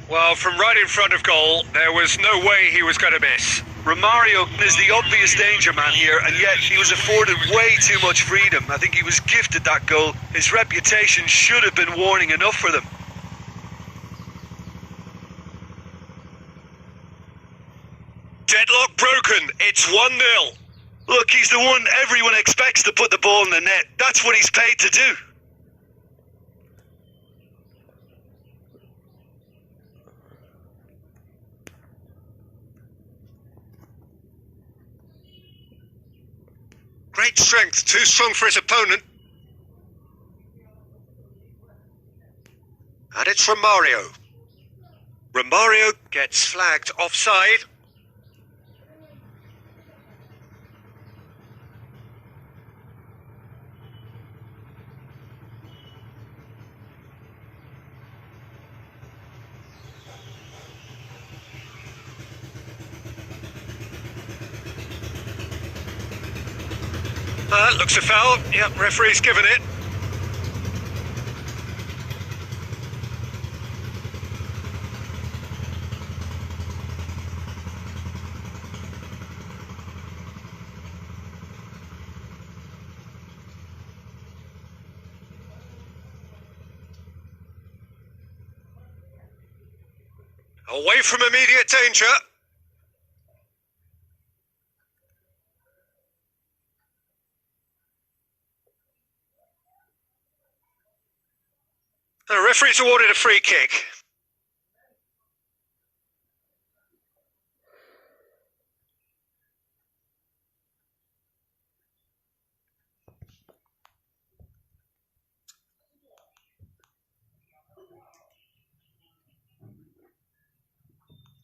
Well, from right in front of goal, there was no way he was going to miss. Romario is the obvious danger man here, and yet he was afforded way too much freedom. I think he was gifted that goal. His reputation should have been warning enough for them. Deadlock broken. It's 1-0. Look, he's the one everyone expects to put the ball in the net. That's what he's paid to do. Great strength, too strong for his opponent. And it's Romario. Romario gets flagged offside. Looks a foul. Yep, referee's given it. Away from immediate danger. The referee's awarded a free kick.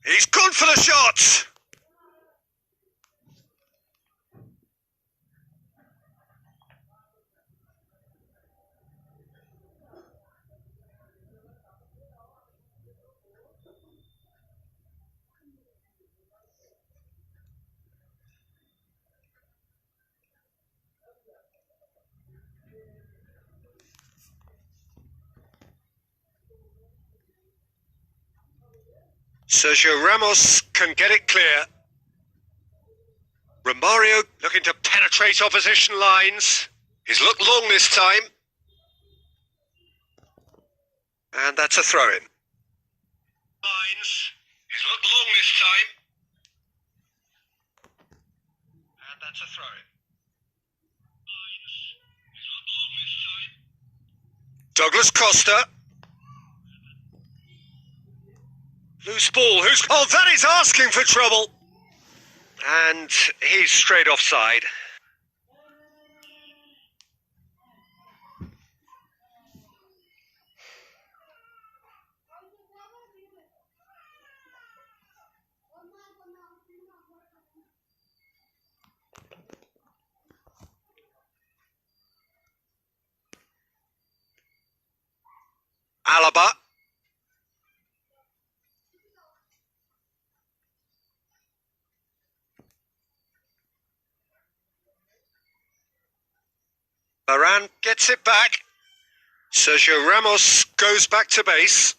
He's gone for the shot! Sergio Ramos can get it clear. Romario looking to penetrate opposition lines. He's looked long this time. And that's a throw-in. He's looked long this time. And that's a throw-in. He's looked long this time. Douglas Costa. Loose ball, oh, that is asking for trouble! And he's straight offside. Alaba. Varane gets it back. Sergio Ramos goes back to base.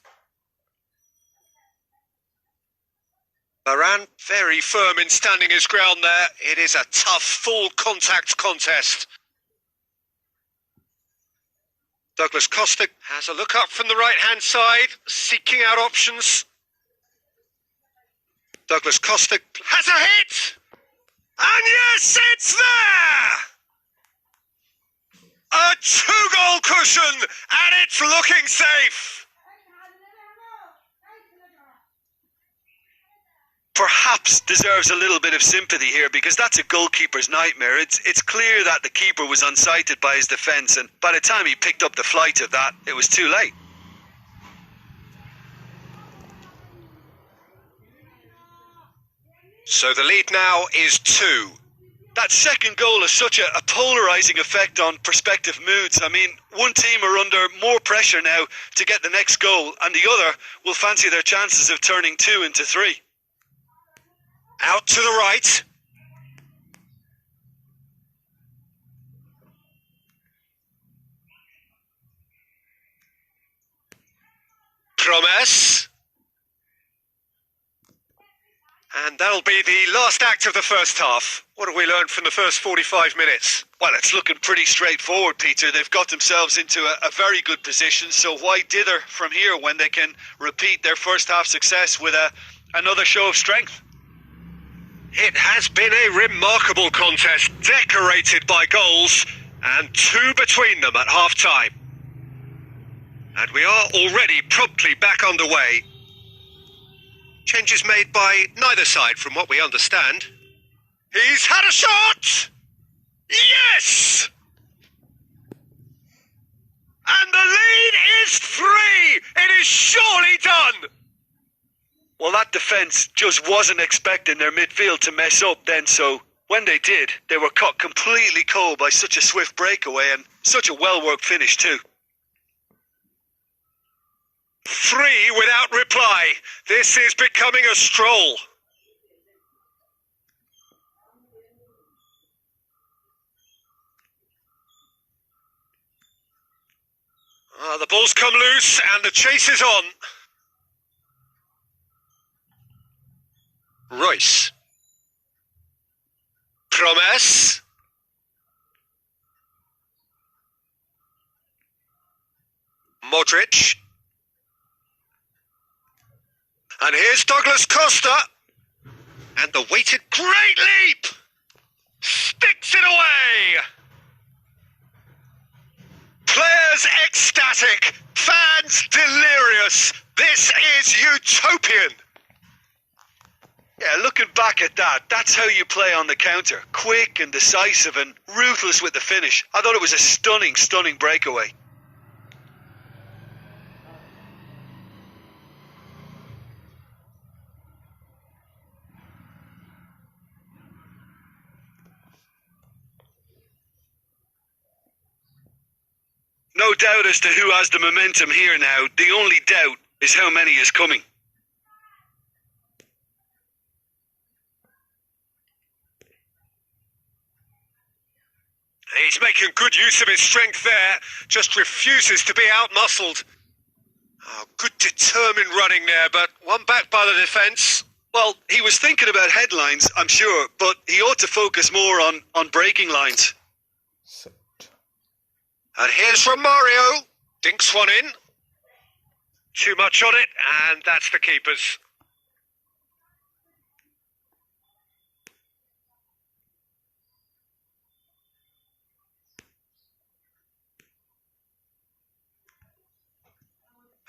Varane very firm in standing his ground there. It is a tough full contact contest. Douglas Costa has a look up from the right-hand side, seeking out options. Douglas Costa has a hit! And yes, it's there! A 2-goal cushion, and it's looking safe! Perhaps deserves a little bit of sympathy here, because that's a goalkeeper's nightmare. It's clear that the keeper was unsighted by his defence, and by the time he picked up the flight of that, it was too late. So the lead now is 2. That second goal has such a polarising effect on prospective moods. I mean, one team are under more pressure now to get the next goal, and the other will fancy their chances of turning 2 into 3. Out to the right. Promes. That'll be the last act of the first half. What have we learned from the first 45 minutes? Well, it's looking pretty straightforward, Peter. They've got themselves into a very good position, so why dither from here when they can repeat their first half success with another show of strength? It has been a remarkable contest, decorated by goals, and 2 between them at half-time. And we are already promptly back underway. Changes made by neither side from what we understand. He's had a shot! Yes! And the lead is 3! It is surely done! Well, that defence just wasn't expecting their midfield to mess up then, so when they did, they were caught completely cold by such a swift breakaway and such a well-worked finish too. 3 without reply. This is becoming a stroll. The ball's come loose and the chase is on. Royce. Promise. Modric. And here's Douglas Costa. And the weighted great leap. Sticks it away. Players ecstatic. Fans delirious. This is utopian. Yeah, looking back at that, that's how you play on the counter. Quick and decisive and ruthless with the finish. I thought it was a stunning, stunning breakaway. No doubt as to who has the momentum here now. The only doubt is how many is coming. He's making good use of his strength there, just refuses to be outmuscled. Oh, good determined running there, but one back by the defence. Well, he was thinking about headlines, I'm sure, but he ought to focus more on breaking lines. And here's Romario. Dinks one in. Too much on it, and that's the keeper's.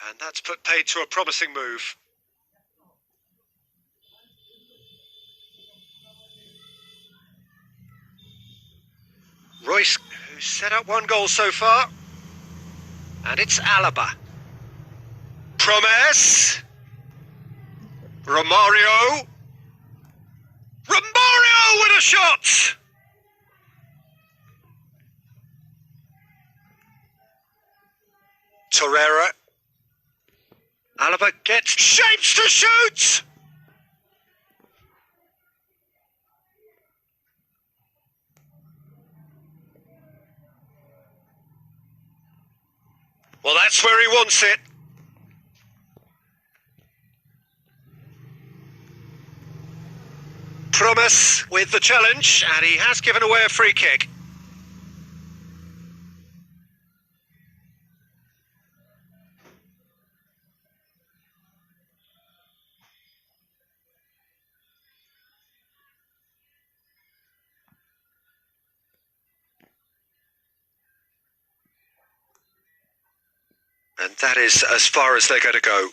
And that's put paid to a promising move. Royce, who's set up 1 goal so far. And it's Alaba. Promise. Romario. Romario with a shot! Torreira. Alaba gets shapes to shoot! Well, that's where he wants it. Promise with the challenge, and he has given away a free kick. And that is as far as they're going to go.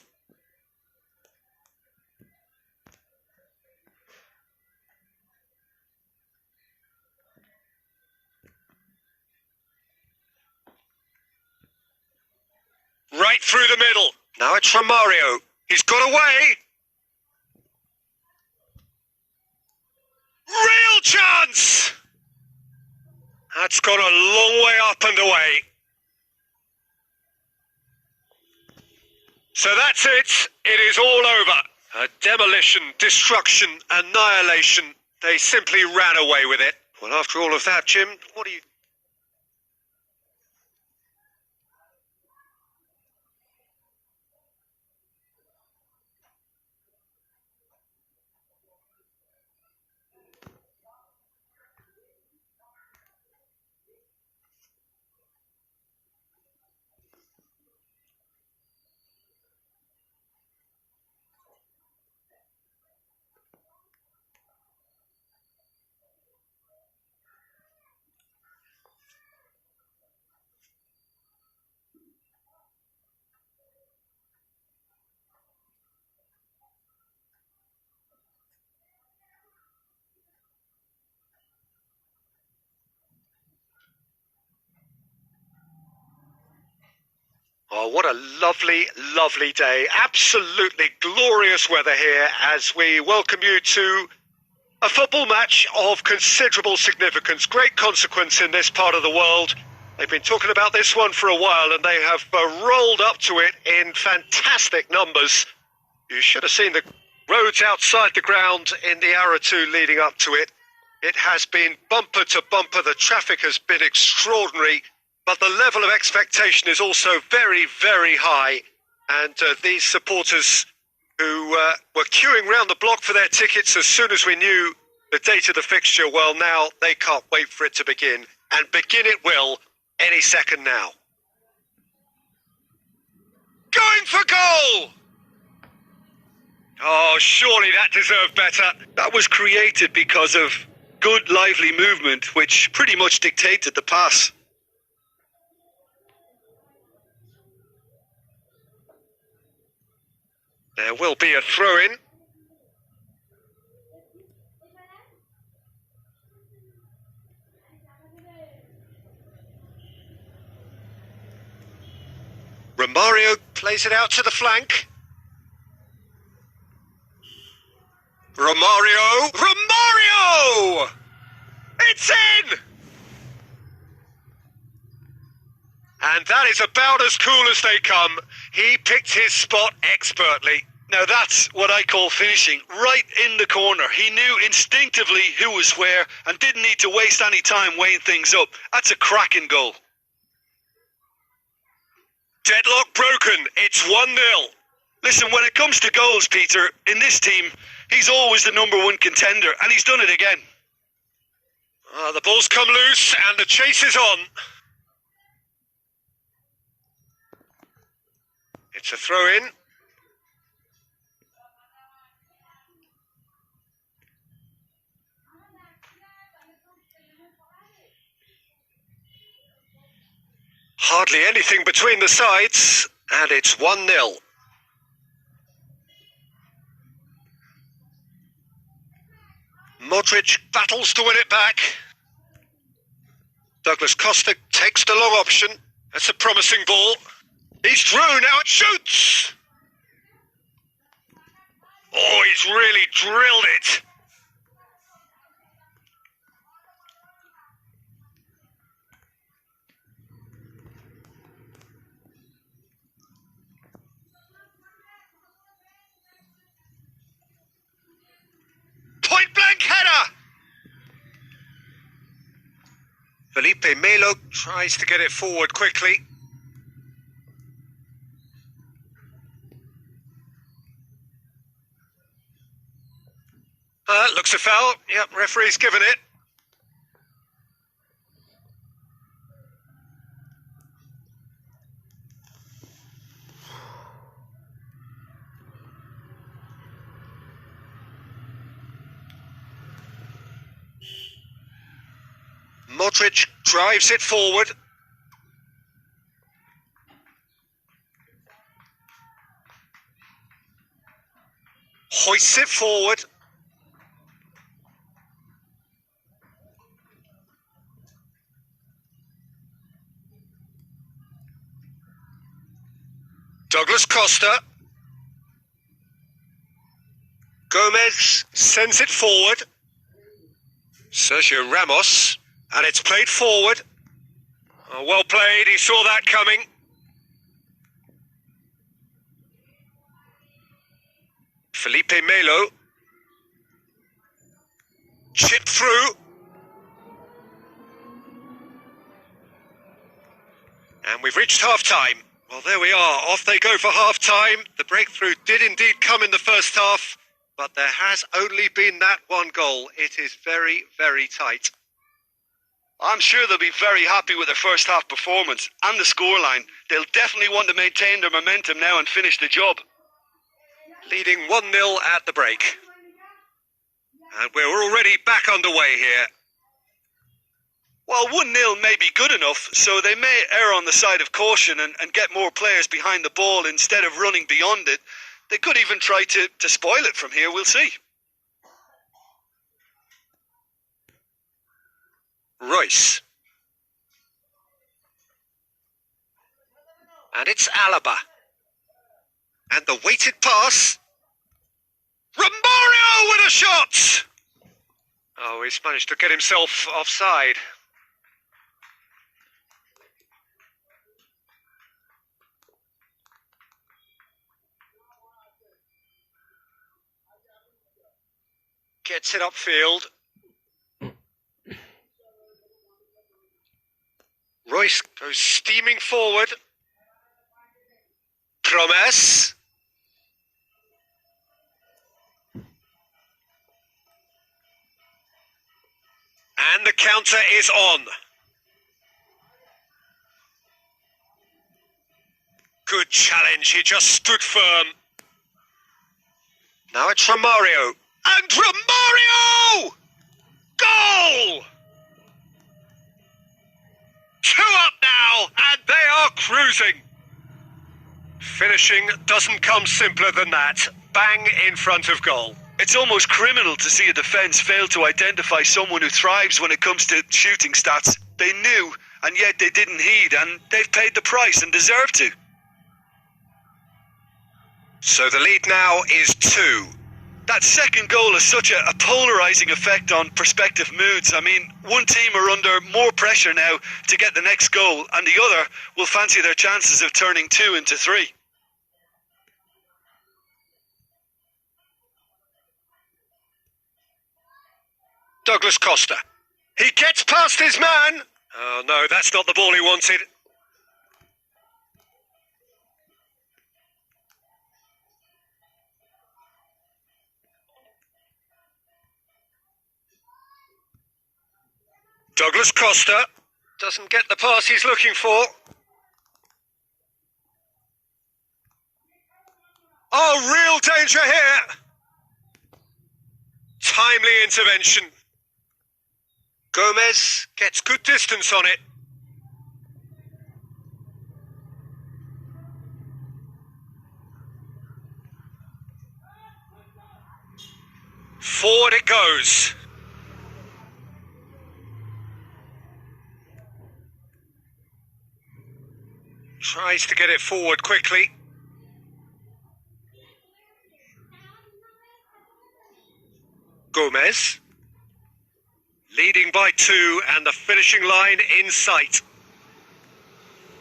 Right through the middle. Now it's Romario. He's got away. Real chance! That's gone a long way up and away. So that's it. It is all over. A demolition, destruction, annihilation. They simply ran away with it. Well, after all of that, Jim, what do you... Oh, what a lovely, lovely day. Absolutely glorious weather here as we welcome you to a football match of considerable significance, great consequence in this part of the world. They've been talking about this one for a while and they have rolled up to it in fantastic numbers. You should have seen the roads outside the ground in the hour or two leading up to it. It has been bumper to bumper. The traffic has been extraordinary. But the level of expectation is also very, very high. And these supporters who were queuing round the block for their tickets as soon as we knew the date of the fixture, well, now they can't wait for it to begin. And begin it will any second now. Going for goal! Oh, surely that deserved better. That was created because of good, lively movement, which pretty much dictated the pass. There will be a throw-in. Romario plays it out to the flank. Romario! Romario! It's in! And that is about as cool as they come. He picked his spot expertly. Now that's what I call finishing, right in the corner. He knew instinctively who was where and didn't need to waste any time weighing things up. That's a cracking goal. Deadlock broken. It's 1-0. Listen, when it comes to goals, Peter, in this team, he's always the #1 contender, and he's done it again. The ball's come loose and the chase is on. It's a throw-in. Hardly anything between the sides, and it's 1-0. Modric battles to win it back. Douglas Costa takes the long option. That's a promising ball. He's through, now it shoots! Oh, he's really drilled it. Point blank header! Felipe Melo tries to get it forward quickly. Looks a foul. Yep, referee's given it. Modric drives it forward. Hoists it forward. Douglas Costa. Gomez sends it forward. Sergio Ramos. And it's played forward. Oh, well played, he saw that coming. Felipe Melo. Chip through. And we've reached half-time. Well, there we are. Off they go for half-time. The breakthrough did indeed come in the first half, but there has only been that one goal. It is very, very tight. I'm sure they'll be very happy with their first half performance and the scoreline. They'll definitely want to maintain their momentum now and finish the job. Leading 1-0 at the break. And we're already back underway here. Well, 1-0 may be good enough, so they may err on the side of caution and get more players behind the ball instead of running beyond it. They could even try to spoil it from here, we'll see. Royce. And it's Alaba. And the weighted pass. Romario with a shot! Oh, he's managed to get himself offside. Gets it upfield. Royce goes steaming forward. Promes. And the counter is on. Good challenge, he just stood firm. Now it's Romario. And Romario! Goal! 2 up now, and they are cruising. Finishing doesn't come simpler than that. Bang in front of goal. It's almost criminal to see a defence fail to identify someone who thrives when it comes to shooting stats. They knew, and yet they didn't heed, and they've paid the price and deserve to. So the lead now is 2. That second goal has such a polarising effect on prospective moods. I mean, one team are under more pressure now to get the next goal, and the other will fancy their chances of turning 2 into 3. Douglas Costa. He gets past his man. Oh no, that's not the ball he wanted. Douglas Costa doesn't get the pass he's looking for. Oh, real danger here. Timely intervention. Gomez gets good distance on it. Forward it goes. Tries to get it forward quickly. Gomez. Leading by 2 and the finishing line in sight.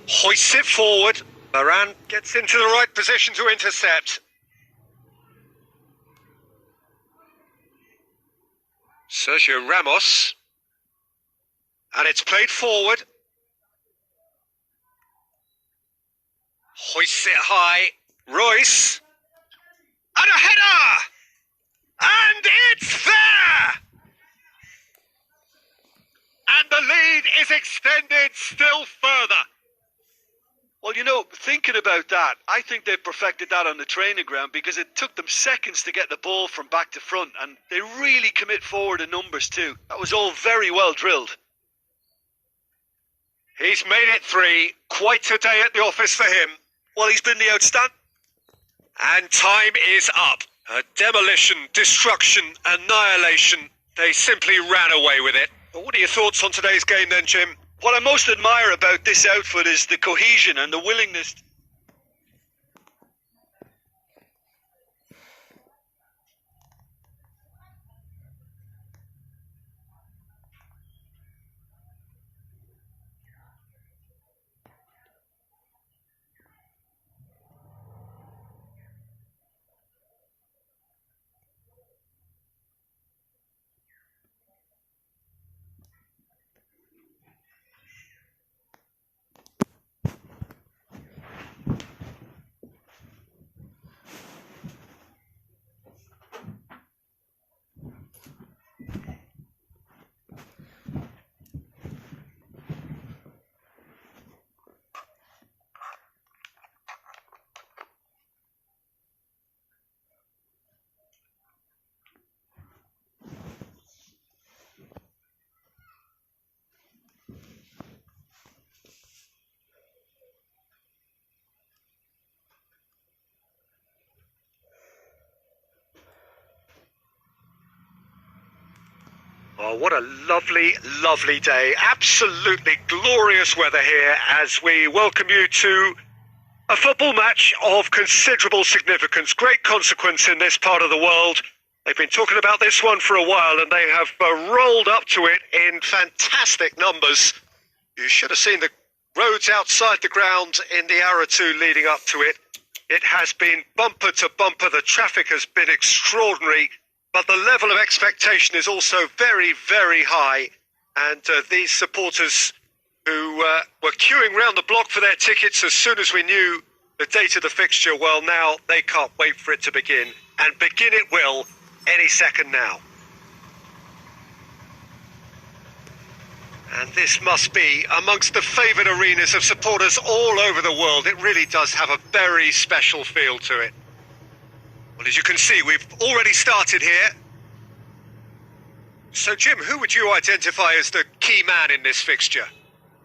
Hoists it forward. Varane gets into the right position to intercept. Sergio Ramos. And it's played forward. Hoists it high. Royce. And a header! And it's there! And the lead is extended still further. Well, you know, thinking about that, I think they perfected that on the training ground because it took them seconds to get the ball from back to front, and they really commit forward in numbers too. That was all very well drilled. He's made it 3. Quite a day at the office for him. Well, he's been the outstanding. And time is up. A demolition, destruction, annihilation. They simply ran away with it. But what are your thoughts on today's game then, Jim? What I most admire about this outfit is the cohesion and the willingness. Oh, what a lovely, lovely day. Absolutely glorious weather here as we welcome you to A football match of considerable significance, great consequence in this part of the world. They've been talking about this one for a while, and they have rolled up to it in fantastic numbers. You should have seen the roads outside the ground in the hour or two leading up to it. It has been bumper to bumper. The traffic has been extraordinary, but the level of expectation is also very, very high. And these supporters who were queuing round the block for their tickets as soon as we knew the date of the fixture, well, now they can't wait for it to begin. And begin it will any second now. And this must be amongst the favoured arenas of supporters all over the world. It really does have a very special feel to it. Well, as you can see, we've already started here. So, Jim, who would you identify as the key man in this fixture?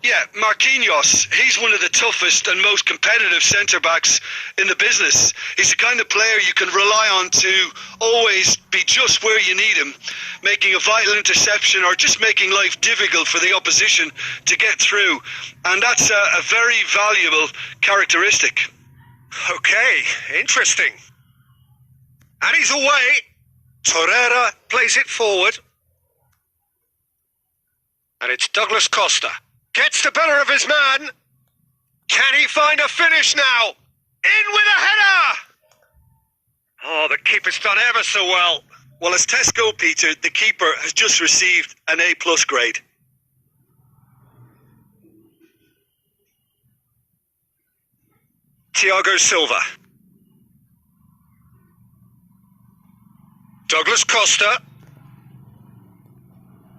Yeah, Marquinhos. He's one of the toughest and most competitive centre-backs in the business. He's the kind of player you can rely on to always be just where you need him, making a vital interception or just making life difficult for the opposition to get through. And that's a very valuable characteristic. Okay, interesting. And he's away. Torreira plays it forward. And it's Douglas Costa. Gets the better of his man. Can he find a finish now? In with a header! Oh, the keeper's done ever so well. Well, as tests go, Peter, the keeper has just received an A+ grade. Thiago Silva. Douglas Costa.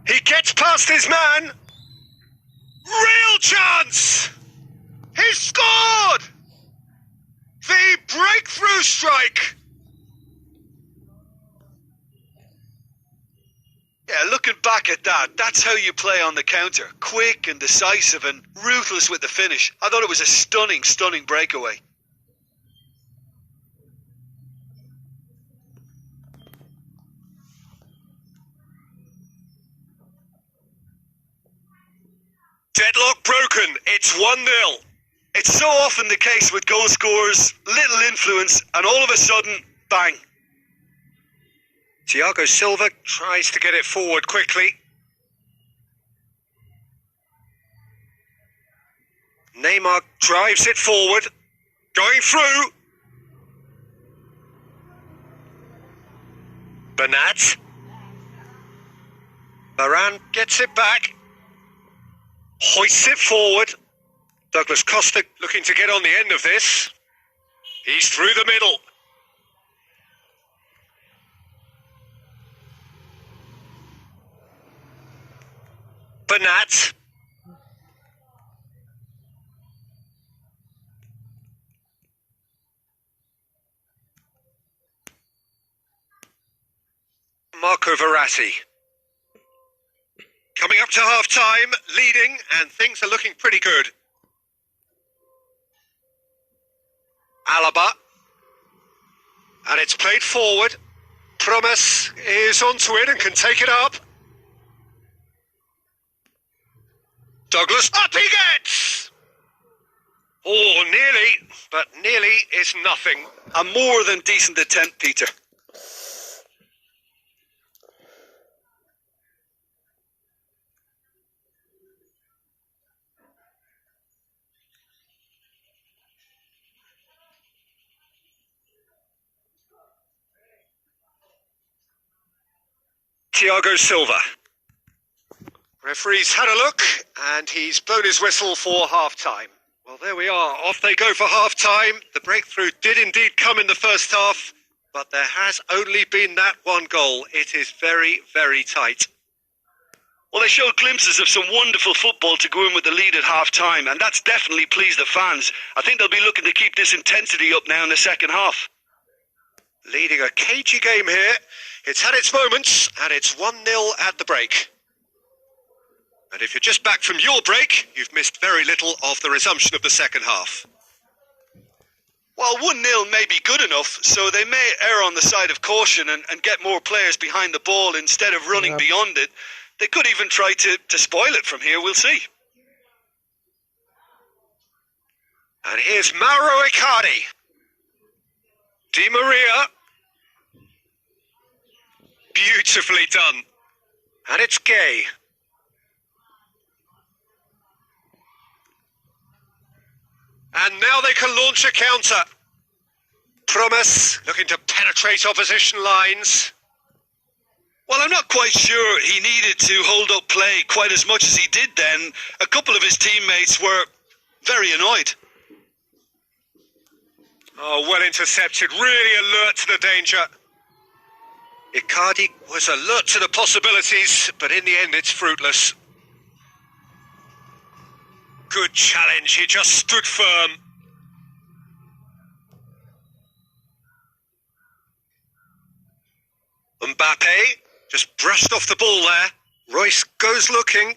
He gets past his man. Real chance! He scored! The breakthrough strike! Yeah, looking back at that, that's how you play on the counter. Quick and decisive and ruthless with the finish. I thought it was a stunning, stunning breakaway. Deadlock broken. It's 1-0. It's so often the case with goal scorers, little influence, and all of a sudden, bang. Thiago Silva tries to get it forward quickly. Neymar drives it forward. Going through. Bernat. Varane gets it back. Hoists it forward. Douglas Costa looking to get on the end of this. He's through the middle. Bernat. Marco Verratti. Coming up to half-time, leading, and things are looking pretty good. Alaba. And it's played forward. Promes is onto it and can take it up. Douglas, up he gets! Oh, nearly, but nearly is nothing. A more than decent attempt, Peter. Thiago Silva. Referee's had a look, and he's blown his whistle for half-time. Well, there we are. Off they go for half-time. The breakthrough did indeed come in the first half, but there has only been that one goal. It is very, very tight. Well, they showed glimpses of some wonderful football to go in with the lead at half-time, and that's definitely pleased the fans. I think they'll be looking to keep this intensity up now in the second half. Leading a cagey game here. It's had its moments, and it's 1-0 at the break. And if you're just back from your break, you've missed very little of the resumption of the second half. Well, 1-0 may be good enough, so they may err on the side of caution and get more players behind the ball instead of running beyond it. They could even try to spoil it from here, we'll see. And here's Mauro Icardi. Di Maria. Beautifully done. And it's Gay. And now they can launch a counter. Promise looking to penetrate opposition lines. Well, I'm not quite sure he needed to hold up play quite as much as he did then. A couple of his teammates were very annoyed. Oh, well intercepted. Really alert to the danger. Icardi was alert to the possibilities, but in the end it's fruitless. Good challenge. He just stood firm. Mbappe just brushed off the ball there. Royce goes looking.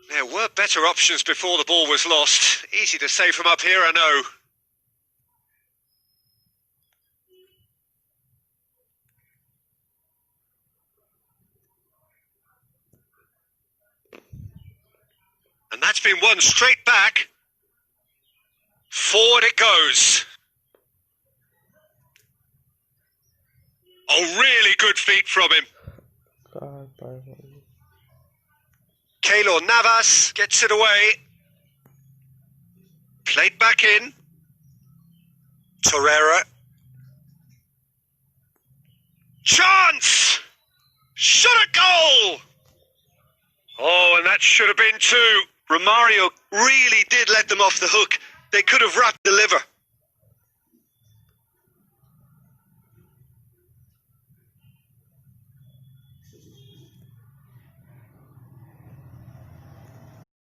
There were better options before the ball was lost. Easy to say from up here, I know. And that's been won straight back. Forward it goes. Oh, really good feet from him. Keylor Navas gets it away. Played back in. Torreira. Chance! Shot a goal! Oh, and that should have been two. Romario really did let them off the hook. They could have wrapped the liver.